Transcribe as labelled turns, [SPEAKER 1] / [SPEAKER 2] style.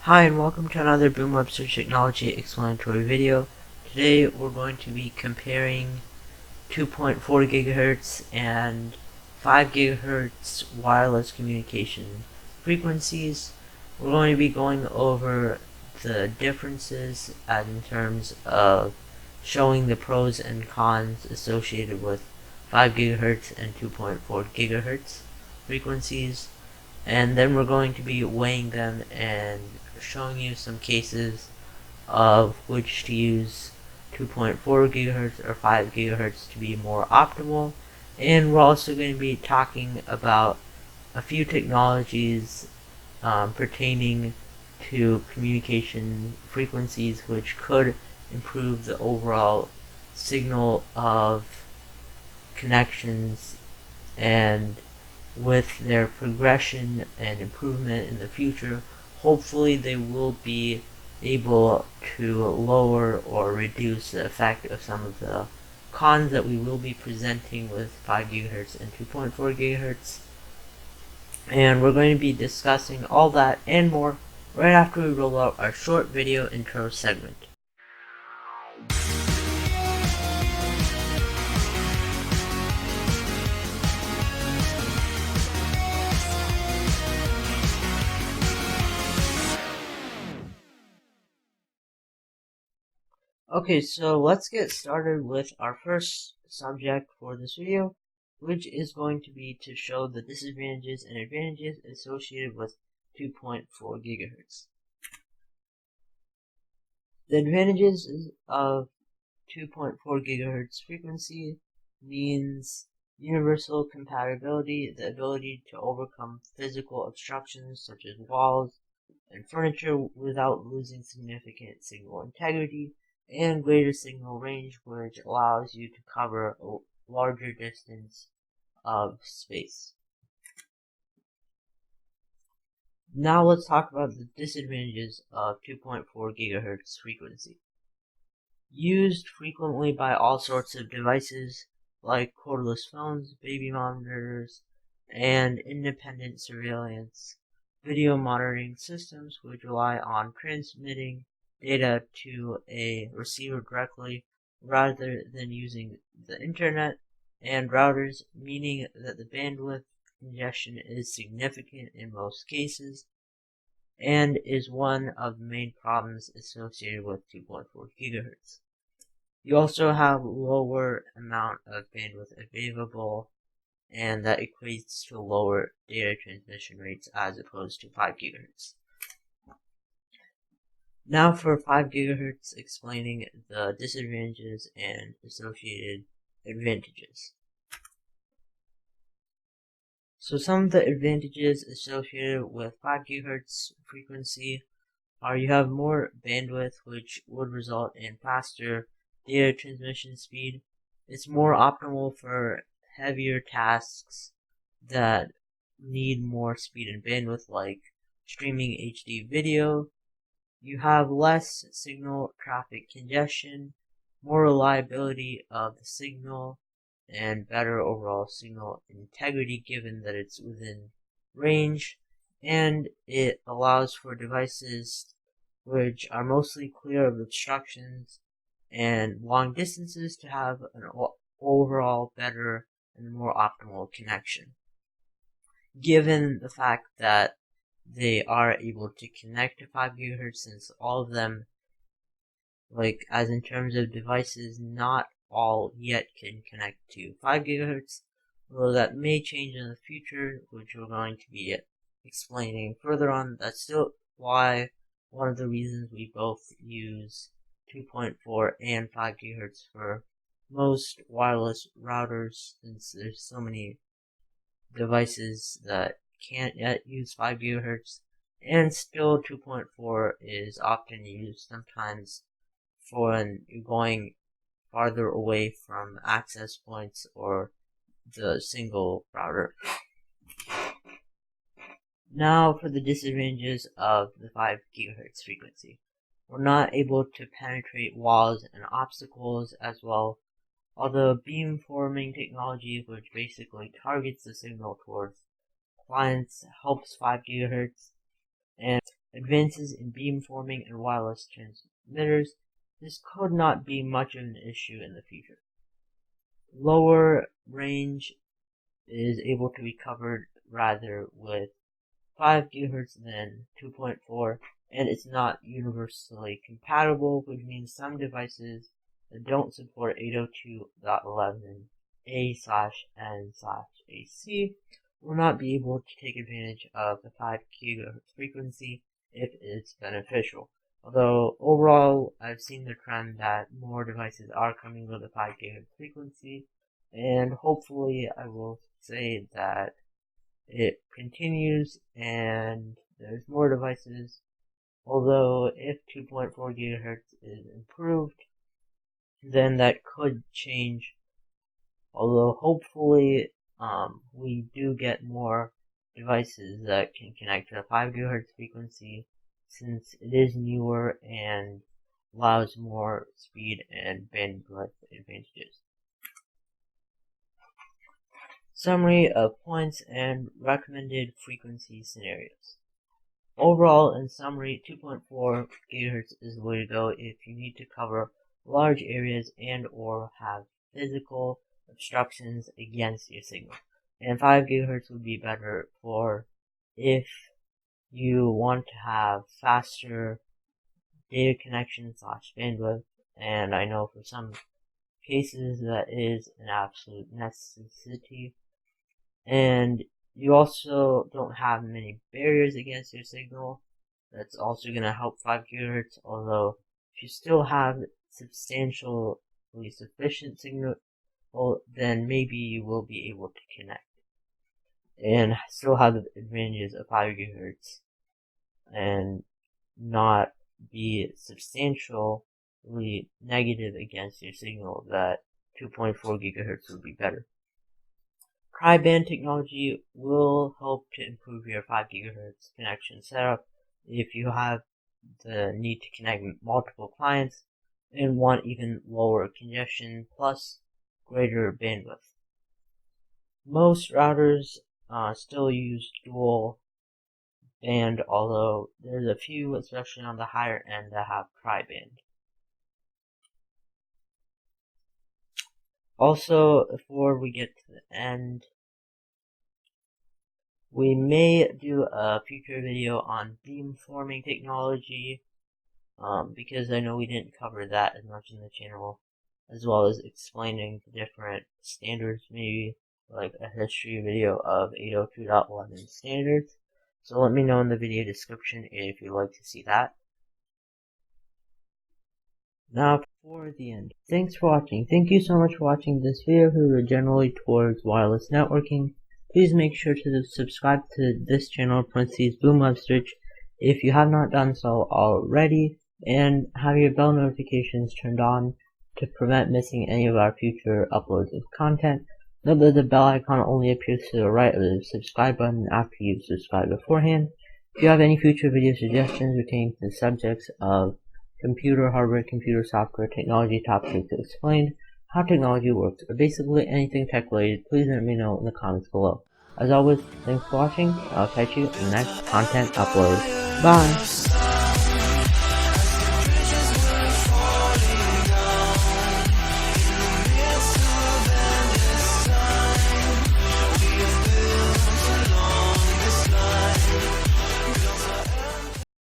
[SPEAKER 1] Hi and welcome to another Boom Web Search Technology explanatory video. Today we're going to be comparing 2.4 gigahertz and 5 gigahertz wireless communication frequencies. We're going to be going over the differences in terms of showing the pros and cons associated with 5 gigahertz and 2.4 gigahertz frequencies, and then we're going to be weighing them and showing you some cases of which to use 2.4 gigahertz or 5 gigahertz to be more optimal. And we're also going to be talking about a few technologies pertaining to communication frequencies which could improve the overall signal of connections, and with their progression and improvement in the future, hopefully they will be able to lower or reduce the effect of some of the cons that we will be presenting with 5 gigahertz and 2.4 gigahertz. And we're going to be discussing all that and more right after we roll out our short video intro segment. Okay, so let's get started with our first subject for this video, which is going to be to show the disadvantages and advantages associated with 2.4 gigahertz. The advantages of 2.4 gigahertz frequency means universal compatibility, the ability to overcome physical obstructions such as walls and furniture without losing significant signal integrity, and greater signal range, which allows you to cover a larger distance of space. Now let's talk about the disadvantages of 2.4 gigahertz frequency. Used frequently by all sorts of devices like cordless phones, baby monitors, and independent surveillance video monitoring systems, which rely on transmitting data to a receiver directly rather than using the internet and routers, meaning that the bandwidth congestion is significant in most cases and is one of the main problems associated with 2.4 gigahertz. You also have lower amount of bandwidth available, and that equates to lower data transmission rates as opposed to 5 gigahertz. Now for 5 gigahertz, explaining the disadvantages and associated advantages. So some of the advantages associated with 5 gigahertz frequency are you have more bandwidth, which would result in faster data transmission speed. It's more optimal for heavier tasks that need more speed and bandwidth, like streaming HD video. You have less signal traffic congestion, more reliability of the signal, and better overall signal integrity given that it's within range, and it allows for devices which are mostly clear of obstructions and long distances to have an overall better and more optimal connection. Given the fact that they are able to connect to 5 gigahertz, since all of them, like as in terms of devices, not all yet can connect to 5 gigahertz, although that may change in the future, which we're going to be explaining further on. That's still why one of the reasons we both use 2.4 and 5 gigahertz for most wireless routers, since there's so many devices that can't yet use 5 gigahertz, and still 2.4 is often used sometimes for when you're going farther away from access points or the single router. Now for the disadvantages of the 5 gigahertz frequency. We're not able to penetrate walls and obstacles as well, although beamforming technology, which basically targets the signal towards clients, helps 5 gigahertz, and advances in beamforming and wireless transmitters, this could not be much of an issue in the future. Lower range is able to be covered rather with 5 GHz than 2.4, and it's not universally compatible, which means some devices that don't support 802.11a/n/AC will not be able to take advantage of the 5 GHz frequency if it's beneficial. Although overall, I've seen the trend that more devices are coming with a 5 GHz frequency, and hopefully I will say that it continues and there's more devices. Although if 2.4 GHz is improved, then that could change. Although hopefully we do get more devices that can connect to the 5 GHz frequency, since it is newer and allows more speed and bandwidth advantages. Summary of points and recommended frequency scenarios. Overall, in summary, 2.4 GHz is the way to go if you need to cover large areas and or have physical obstructions against your signal. And 5 GHz would be better for if you want to have faster data connection / bandwidth, and I know for some cases that is an absolute necessity. And you also don't have many barriers against your signal. That's also going to help 5 GHz, although if you still have substantially sufficient signal, then maybe you will be able to connect and still have the advantages of 5 GHz and not be substantially negative against your signal that 2.4 GHz would be better. Tri-band technology will help to improve your 5 GHz connection setup if you have the need to connect multiple clients and want even lower congestion plus greater bandwidth. Most routers still use dual band, although there's a few, especially on the higher end, that have tri-band. Also, before we get to the end, we may do a future video on beamforming technology, because I know we didn't cover that as much in the channel, as well as explaining the different standards, maybe like a history video of 802.11 standards. So let me know in the video description if you'd like to see that. Now for the end. Thanks for watching. Thank you so much for watching this video generally towards wireless networking. Please make sure to subscribe to this channel, Boom Upstitch, if you have not done so already, and have your bell notifications turned on to prevent missing any of our future uploads of content. Note that the bell icon only appears to the right of the subscribe button after you've subscribed beforehand. If you have any future video suggestions pertaining to the subjects of computer hardware, computer software, technology topics explained, how technology works, or basically anything tech related, please let me know in the comments below. As always, thanks for watching. I'll catch you in the next content upload. Bye!